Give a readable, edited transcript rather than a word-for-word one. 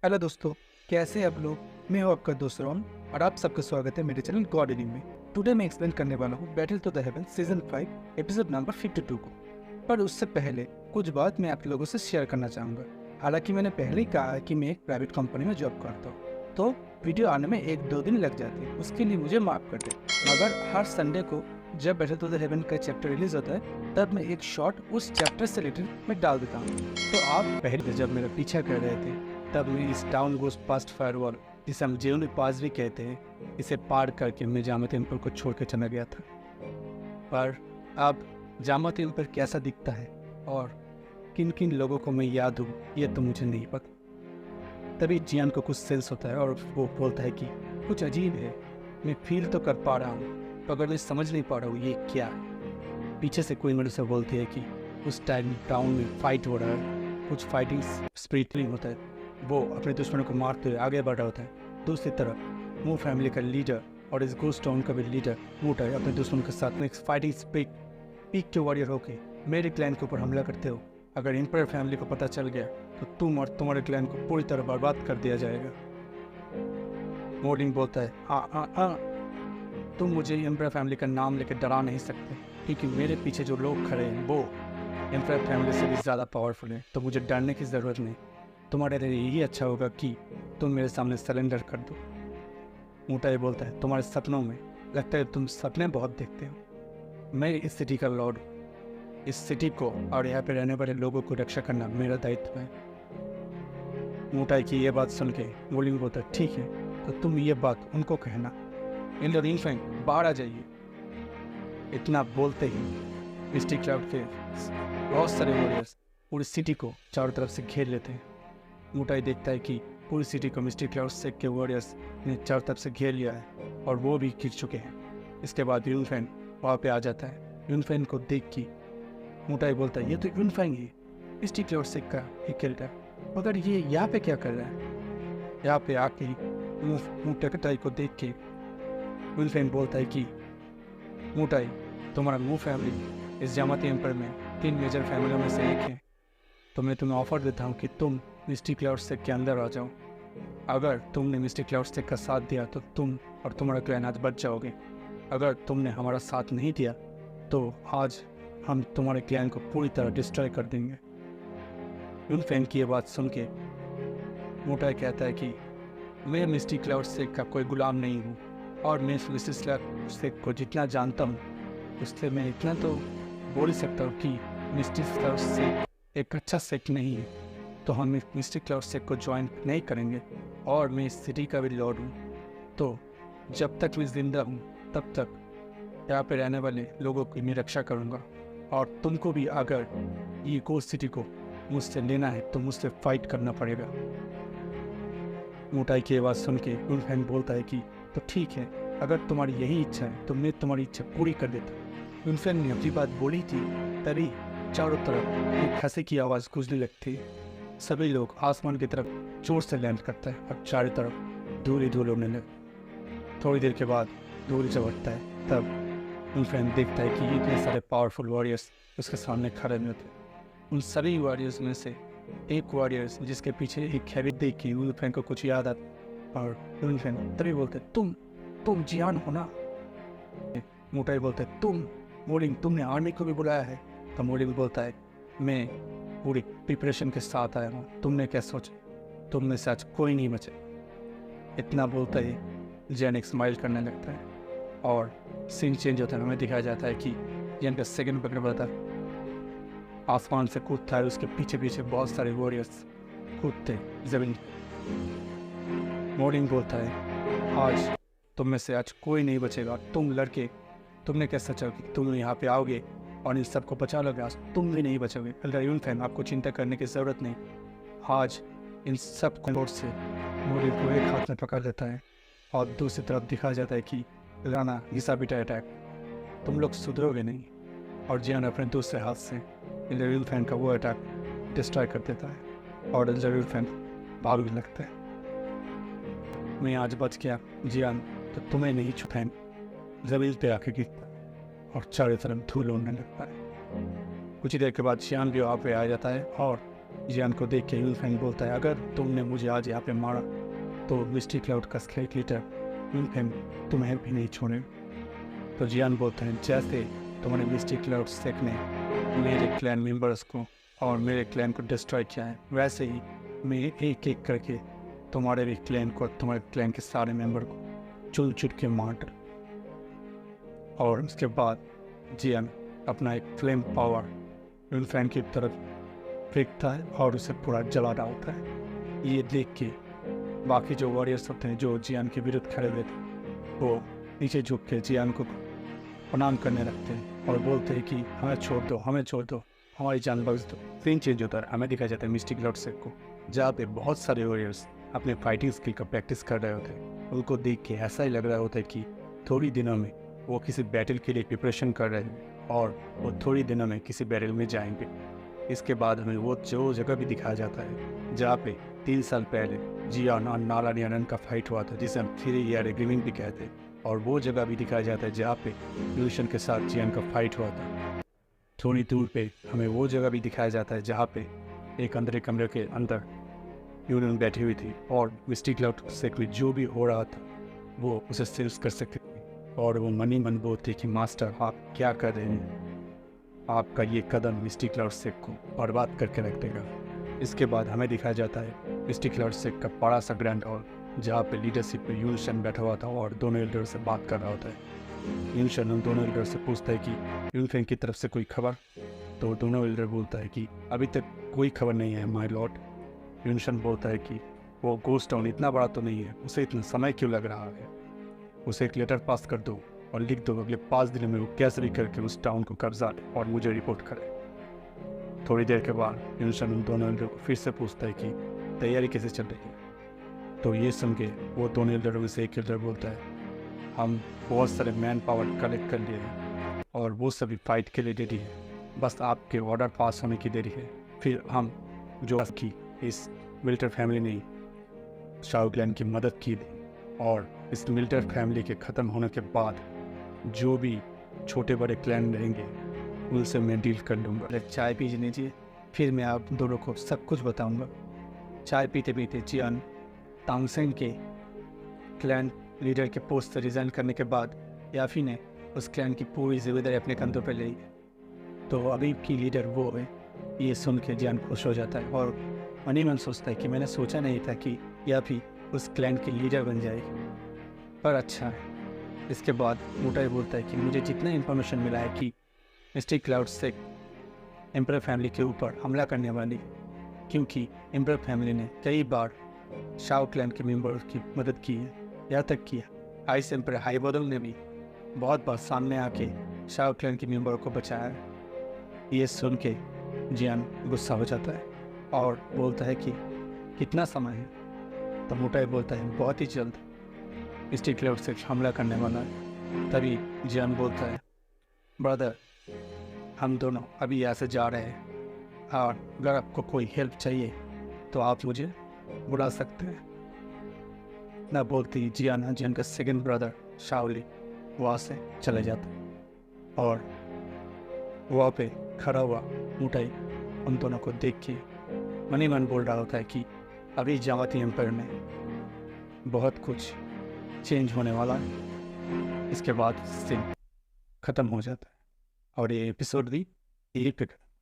Hello दोस्तों, कैसे हैं आप लोग। मैं हूं आपका दोस्त रोहन और आप सबका स्वागत है मेरे चैनल गॉड एनिमी में। टुडे मैं एक्सप्लेन करने वाला हूं battle to the heaven season 5 episode number 52 को। पर उससे पहले कुछ बात मैं आप लोगों से शेयर करना चाहूँगा। हालांकि मैंने पहले ही कहा है कि मैं एक प्राइवेट कंपनी में जॉब करता हूँ, तो वीडियो आने में 1-2 दिन लग जाते हैं, उसके लिए मुझे माफ़ कर दे। मगर हर संडे को जब बैटल टू द हेवन का चैप्टर रिलीज होता है, तब मैं एक शॉर्ट उस चैप्टर से रिलेटेड मैं डाल देता हूँ। तो आप पहले जब मेरा पीछा कर रहे थे, तब मैं इस टाउन गोस पास्ट फायरवॉल, जिसे हम जेल पास भी कहते हैं, इसे पार करके मैं जामा टेम्पल को छोड़ कर चला गया था। पर अब जामा टेम्पल कैसा दिखता है और किन किन लोगों को मैं याद हूँ, ये तो मुझे नहीं पता। तभी जियान को कुछ सेंस होता है और वो बोलता है कि कुछ अजीब है, मैं फील तो कर पा रहा हूँ, मगर मैं समझ नहीं पा रहा हूँ ये क्या है। पीछे से कोई मेरे से बोलती है कि उस टाइम टाउन में फाइट हो रहा है, कुछ फाइटिंग स्पिरिट होता है, वो अपने दुश्मनों को मारते हुए आगे बढ़ रहा होता है। दूसरी तरफ मू फैमिली का लीडर और इस गोस्ट टाउन का भी लीडर मूटा है, अपने दुश्मनों के साथ में एक फाइटिंग स्पिरिट पीक के वॉरियर होके मेरे क्लैन के ऊपर हमला करते हो। अगर एम्पायर फैमिली को पता चल गया तो तुम और तुम्हारे क्लैन को पूरी तरह बर्बाद कर दिया जाएगा। मोर्निंग बोलता है, तुम मुझे एम्पायर फैमिली का नाम लेकर डरा नहीं सकते, क्योंकि मेरे पीछे जो लोग खड़े हैं वो एम्पायर फैमिली से भी ज़्यादा पावरफुल है, तो मुझे डरने की ज़रूरत नहीं। तुम्हारे लिए यही अच्छा होगा कि तुम मेरे सामने सरेंडर कर दो। मोटाई बोलता है, तुम्हारे सपनों में लगता है तुम सपने बहुत देखते हो। मैं इस सिटी का लॉर्ड हूँ, इस सिटी को और यहाँ पे रहने वाले लोगों को रक्षा करना मेरा दायित्व है। मोटाई की ये बात सुन के वोलिंग बोलता है, ठीक है, तो तुम ये बात उनको कहना। इन द रिंग फैंग बाहर आ जाइए। इतना बोलते ही मिस्टी क्लाउड के बहुत सारे वॉरियर्स पूरी सिटी को चारों तरफ से घेर लेते हैं। मोटाई देखता है कि पूरी सिटी को मिस्टी क्लाउड से के वॉरियर्स ने चारों तरफ से घेर लिया है और वो भी गिर चुके हैं। इसके बाद यूनफैन वहाँ पे आ जाता है। यूनफैन को देख के मोटाई बोलता है, ये तो यूनफैन ही मिस्टी क्लाउड से का ही खेलता है, मगर ये यहाँ पे क्या कर रहा है। यहाँ पे आके मोटाई को देख के यूनफैन बोलता है कि मोटाई, तुम्हारा मू फैमिली इस जामाती एम्पायर में 3 मेजर फैमिलियों में से एक है, तो मैं तुम्हें ऑफर देता हूँ कि तुम मिस्टी क्लाउड सेक के अंदर आ जाओ। अगर तुमने मिस्टी क्लाउड सेक का साथ दिया तो तुम और तुम्हारा क्लैन आज बच जाओगे। अगर तुमने हमारा साथ नहीं दिया तो आज हम तुम्हारे क्लैन को पूरी तरह डिस्ट्रॉय कर देंगे। यूनफैन की ये बात सुन के मोटाई कहता है कि मैं मिस्टी क्लाउड सेक का कोई गुलाम नहीं हूँ, और मैं मिस्टी क्लाउड सेक को जितना जानता हूँ उससे मैं इतना तो बोल ही सकता हूँ कि मिस्टी क्लाउड सेक एक अच्छा सेक नहीं है, तो हम मिस्टी क्लाउड सेक को ज्वाइन नहीं करेंगे। और मैं इस सिटी का भी लॉर्ड हूँ, तो जब तक मैं जिंदा हूँ तब तक यहाँ पे रहने वाले लोगों की मैं रक्षा करूँगा, और तुमको भी अगर ये गोस्ट सिटी को मुझसे लेना है तो मुझसे फाइट करना पड़ेगा। मोटाई की आवाज़ सुन के यूनफैन बोलता है कि तो ठीक है, अगर तुम्हारी यही इच्छा है तो मैं तुम्हारी इच्छा पूरी कर देता हूँ। यूनफैन ने अपनी बात बोली थी, तभी चारों तरफ एक हंसी की आवाज़ गूंजने लगती है। सभी लोग आसमान की तरफ जोर से लैंड करता है और चारों तरफ धूल ही धूल उड़ने लगे। थोड़ी देर के बाद धूल जब हटता है तब यूनफैन देखता है कि इतने सारे पावरफुल वॉरियर्स उसके सामने खड़े हुए थे। उन सभी वॉरियर्स में से एक वॉरियर्स जिसके पीछे एक हैबिट देख के यूनफैन को कुछ याद आता, और यूनफैन तभी बोलते, तुम जियान हो ना। मोटाई बोलते, तुम मोरिंग, तुमने आर्मी को भी बुलाया है। तो मोरिंग बोलता है, मैं पूरी प्रिपरेशन के साथ आया हूँ, तुमने क्या सोचा, तुम में से आज कोई नहीं बचे। इतना बोलता ही जैन एक स्माइल करने लगता है और सीन चेंज होता है। हमें दिखाया जाता है कि जैन का सेकंड पकड़ पड़ता है, आसमान से कूदता है, उसके पीछे पीछे बहुत सारे वॉरियर्स कूदते जमीन। मोरिंग बोलता है, आज तुम में से आज कोई नहीं बचेगा। तुम लड़के, तुमने क्या सोचा कि तुम यहाँ पे आओगे और इन सबको बचा लोगे, आज तुम भी नहीं बचोगे। अल्लाह यूनफैन, आपको चिंता करने की ज़रूरत नहीं। आज इन सब कोर्ट से मोरिंग को एक हाथ में पकड़ लेता है और दूसरी तरफ दिखाया जाता है कि राना घिसा पिटा अटैक, तुम लोग सुधरोगे नहीं। और जियान अपने दूसरे हाथ से इल्लरियल फैन का वो अटैक डिस्ट्रॉय कर देता है और इल्लरियल फैन भागने लगता है। मैं आज बच गया जियान, तो तुम्हें नहीं छुपैन जमीन पे आके गिरता है और चारों तरफ धूल उड़ने लगता है। कुछ ही देर के बाद जियान भी वहाँ पे आ जाता है और जियान को देख के यूनफेंग बोलता है, अगर तुमने मुझे आज यहाँ पे मारा तो मिस्टी क्लाउड का स्लेट लीडर यूनफेंग तुम्हें भी नहीं छोड़ेगा। तो जियान बोलता है, जैसे तुम्हारे मिस्टी क्लाउड सेक ने मेरे क्लैन मेंबर्स को और मेरे क्लैन को डिस्ट्रॉय किया है, वैसे ही मैं एक एक करके तुम्हारे भी क्लैन को, तुम्हारे क्लैन के सारे मेंबर को चुन चुन के मार डाल। और उसके बाद जियान अपना एक फ्लेम पावर यूनफेंग की तरफ फेंकता है और उसे पूरा जला डालता है। ये देख के बाकी जो वॉरियर्स होते हैं जो जियान के विरुद्ध खड़े हुए थे वो नीचे झुक के जियान को प्रणाम करने लगते हैं और बोलते हैं कि हमें छोड़ दो, हमें छोड़ दो, हमारी जान बख्श दो। सीन चेंज होता है, हमें दिखाया जाता है मिस्टी क्लाउड सेक को, जहाँ पे बहुत सारे वॉरियर्स अपने फाइटिंग स्किल का प्रैक्टिस कर रहे होते हैं। उनको देख के ऐसा ही लग रहा होता है कि थोड़ी दिनों में वो किसी बैटल के लिए प्रिपरेशन कर रहे हैं और वो थोड़ी दिनों में किसी बैटल में जाएंगे। इसके बाद हमें वो जो जगह भी दिखाया जाता है जहाँ पे 3 साल पहले जियान और नालानियान का फाइट हुआ था, जिसे हम 3 ईयर एग्रीमेंट भी कहते हैं, और वो जगह भी दिखाया जाता है जहाँ पे यूशन के साथ जियान का फाइट हुआ था। थोड़ी दूर पे हमें वो जगह भी दिखाया जाता है जहाँ पे एक अंदर कमरे के अंदर यूनियन बैठी हुई थी और मिस्टी क्लाउड सेक में जो भी हो रहा था वो उसे सेंस कर सकती थी। और वो मनी मन बोलती कि मास्टर आप क्या कर रहे हैं, आपका ये कदम मिस्टी क्लाउड सेक को बर्बाद करके रख देगा। इसके बाद हमें दिखाया जाता है मिस्टी क्लाउड सेक का बड़ा सा ग्रैंड हॉल जहाँ पे लीडरशिप पे यूनशन बैठा हुआ था और दोनों एल्डर से बात कर रहा होता है। यूनशन उन दोनों एल्डर से पूछता है कि यूनफेंग की तरफ से कोई खबर, तो दोनों एल्डर बोलता है कि अभी तक कोई खबर नहीं है माय लॉर्ड। यूनशन बोलता है कि वो गोस्ट टाउन इतना बड़ा तो नहीं है, उसे इतना समय क्यों लग रहा है, उसे एक लेटर पास कर दो और लिख दो अगले 5 दिनों में वो कैसे भी करके उस टाउन को कब्जा ले और मुझे रिपोर्ट करे। थोड़ी देर के बाद यूनशन उन दोनों एल्डर को फिर से पूछता है कि तैयारी कैसे चल रही है। तो ये सुन के वो दोनों एल्डरों में से एक एल्डर बोलता है, हम बहुत सारे मैन पावर कलेक्ट कर लिए हैं और वो सभी फाइट के लिए रेडी है, बस आपके ऑर्डर पास होने की देरी है। फिर हम जो की इस मिलिटर फैमिली ने शाओ क्लैन की मदद की थी और इस मिलिटर फैमिली के ख़त्म होने के बाद जो भी छोटे बड़े क्लैन रहेंगे उनसे मैं डील कर लूँगा। चाय पी लीजिए, फिर मैं आप दोनों को सब कुछ बताऊँगा। चाय पीते पीते जियान तांगसेंग के क्लैन लीडर के पोस्ट से रिज़ाइन करने के बाद याफी ने उस क्लैन की पूरी जिम्मेदारी अपने कंधों पर ले ली, तो अभी की लीडर वो है। ये सुन के जियान खुश हो जाता है और मनी मन सोचता है कि मैंने सोचा नहीं था कि याफी उस क्लैन की लीडर बन जाएगी, पर अच्छा है। इसके बाद मोटाई बोलता है कि मुझे जितना इन्फॉर्मेशन मिला है कि मिस्टी क्लाउड सेक एम्परर फैमिली के ऊपर हमला करने वाली, क्योंकि एम्परर फैमिली ने कई बार शाओ क्लैन के मेंबर्स की मदद की है, यहाँ तक कि आइस एम्परर हाइबोडल ने भी बहुत बार सामने आके शाओ क्लैन के मेंबर को बचाया है। ये सुन के जियान गुस्सा हो जाता है और बोलता है कि कितना समय है। तो मोटाई बोलता है बहुत ही जल्द मिस्टी क्लाउड सेक हमला करने वाला है। तभी जियान बोलता है, ब्रदर हम दोनों अभी यहाँ से जा रहे हैं और अगर आपको कोई हेल्प चाहिए तो आप मुझे बुला सकते हैं। ना बोलती जियान का सेकंड ब्रदर शाओली वहाँ से चले जाता है और वहाँ पे खड़ा हुआ मोटाई उन दोनों को देख के मनी मन बोल रहा होता है कि अभी जावती एम्पायर में बहुत कुछ चेंज होने वाला है। इसके बाद सीन ख़त्म हो जाता है और ये एपिसोड भी यही पे